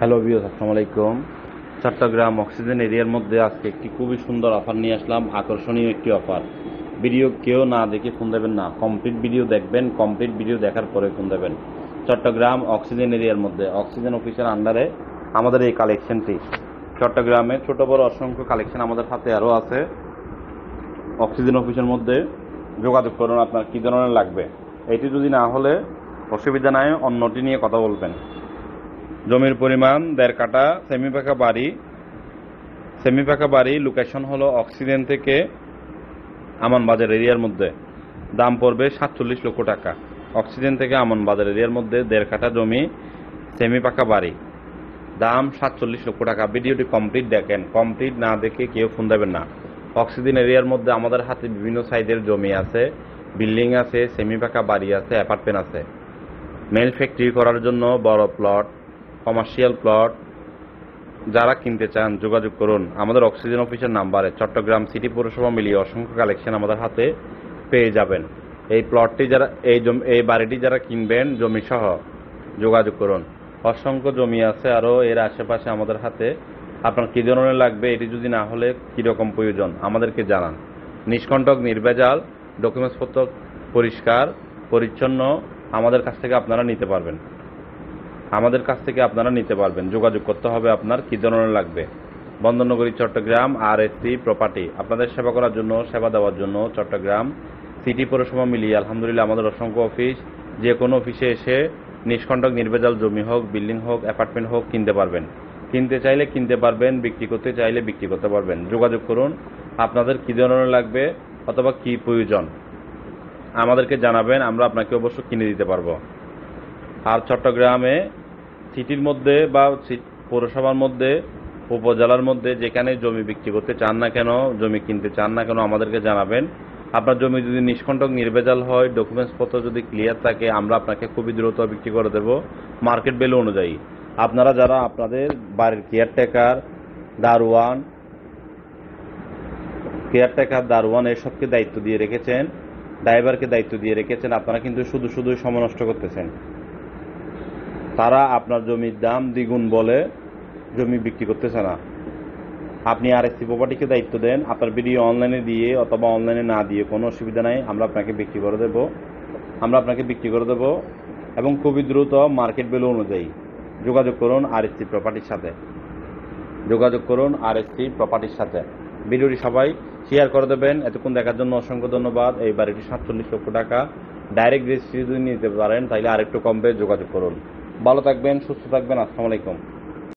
Hello viewers, আসসালামু আলাইকুম। Chittagong oxygen এরিয়ার মধ্যে আজকে একটি খুবই সুন্দর অফার নিয়ে আসলাম। আকর্ষণীয় একটি অফার। ভিডিও কেউ না দেখে ফোন দেবেন না, কমপ্লিট ভিডিও দেখবেন। কমপ্লিট ভিডিও দেখার পরে ফোন দেবেন। চট্টগ্রাম অক্সিজেন এরিয়ার মধ্যে অক্সিজেন অফিসের আন্ডারে আমাদের এই কালেকশনটি। চট্টগ্রামে ছোট বড় অসংখ্য কালেকশন আমাদের হাতে আরও আছে। অক্সিজেন অফিসের মধ্যে যোগাযোগ করুন, আপনার কী ধরনের লাগবে। এটি যদি না হলে অসুবিধা নাই, অন্যটি নিয়ে কথা বলবেন। জমির পরিমাণ 1.5 কাঠা, সেমি পাকা বাড়ি। লোকেশন হলো অক্সিজেন থেকে আমানবাজার এরিয়ার মধ্যে। দাম পড়বে 47 লক্ষ টাকা। অক্সিজেন থেকে আমানবাজার এরিয়ার মধ্যে 1.5 কাঠা জমি, সেমি পাকা বাড়ি, দাম 47 লক্ষ টাকা। ভিডিওটি কমপ্লিট দেখেন, কমপ্লিট না দেখে কেউ ফোন দেবেন না। অক্সিজেন এরিয়ার মধ্যে আমাদের হাতে বিভিন্ন সাইজের জমি আছে, বিল্ডিং আছে, সেমি পাকা বাড়ি আছে, অ্যাপার্টমেন্ট আছে। মেল ফ্যাক্টরি করার জন্য বড় প্লট, কমার্শিয়াল প্লট যারা কিনতে চান যোগাযোগ করুন আমাদের অক্সিজেন অফিসের নাম্বারে। চট্টগ্রাম সিটি পৌরসভা মিলিয়ে অসংখ্য কালেকশন আমাদের হাতে পেয়ে যাবেন। এই প্লটটি যারা এই বাড়িটি যারা কিনবেন জমি সহ যোগাযোগ করুন। অসংখ্য জমি আছে আরও এর আশেপাশে আমাদের হাতে। আপনার কী ধরনের লাগবে, এটি যদি না হলে কীরকম প্রয়োজন আমাদেরকে জানান। নিষ্কণ্টক নির্ভেজাল ডকুমেন্টসপত্র পরিষ্কার পরিচ্ছন্ন আমাদের কাছ থেকে আপনারা নিতে পারবেন। যোগাযোগ করতে হবে আপনার কী ধরনের লাগবে। বন্দরনগরী চট্টগ্রাম RSC প্রপার্টি আপনাদের সেবা করার জন্য, সেবা দেওয়ার জন্য চট্টগ্রাম সিটি পৌরসভা মিলিয়ে আলহামদুলিল্লাহ আমাদের অসংখ্য অফিস। যে কোনো অফিসে এসে নিষ্কণ্টক নির্ভেজাল জমি হোক, বিল্ডিং হোক, অ্যাপার্টমেন্ট হোক কিনতে পারবেন। কিনতে চাইলে কিনতে পারবেন, বিক্রি করতে চাইলে বিক্রি করতে পারবেন। যোগাযোগ করুন, আপনাদের কী ধরনের লাগবে অথবা কী প্রয়োজন আমাদেরকে জানাবেন, আমরা আপনাকে অবশ্য কিনে দিতে পারবো। আর চট্টগ্রামে সিটির মধ্যে বা পৌরসভার মধ্যে, উপজেলার মধ্যে যেখানে জমি বিক্রি করতে চান না কেন, জমি কিনতে চান না কেন আমাদেরকে জানাবেন। আপনার জমি যদি নিষ্কণ্টক নির্ভেজাল হয়, ডকুমেন্টসপত্র যদি ক্লিয়ার থাকে, আমরা আপনাকে খুবই দ্রুত বিক্রি করে দেব মার্কেট ভ্যালু অনুযায়ী। আপনারা যারা আপনাদের বাড়ির কেয়ারটেকার, দারোয়ান এসবকে দায়িত্ব দিয়ে রেখেছেন, ড্রাইভারকে দায়িত্ব দিয়ে রেখেছেন, আপনারা কিন্তু শুধু সময় নষ্ট করতেছেন। তারা আপনার জমির দাম দ্বিগুণ বলে জমি বিক্রি করতেছে না। আপনি RSC প্রপার্টিকে দায়িত্ব দেন, আপনার ভিডিও অনলাইনে দিয়ে অথবা অনলাইনে না দিয়ে কোনো অসুবিধা নাই, আমরা আপনাকে বিক্রি করে দেব এবং খুবই দ্রুত মার্কেট ভ্যালু অনুযায়ী। যোগাযোগ করুন RSC প্রপার্টির সাথে। ভিডিওটি সবাই শেয়ার করে দেবেন। এতক্ষণ দেখার জন্য অসংখ্য ধন্যবাদ। এই বাড়িটি 47 লক্ষ টাকা। ডাইরেক্ট রেজিস্ট্রি যদি নিতে পারেন তাহলে আরেকটু কমবে। যোগাযোগ করুন। ভালো থাকবেন, সুস্থ থাকবেন। আসসালামু আলাইকুম।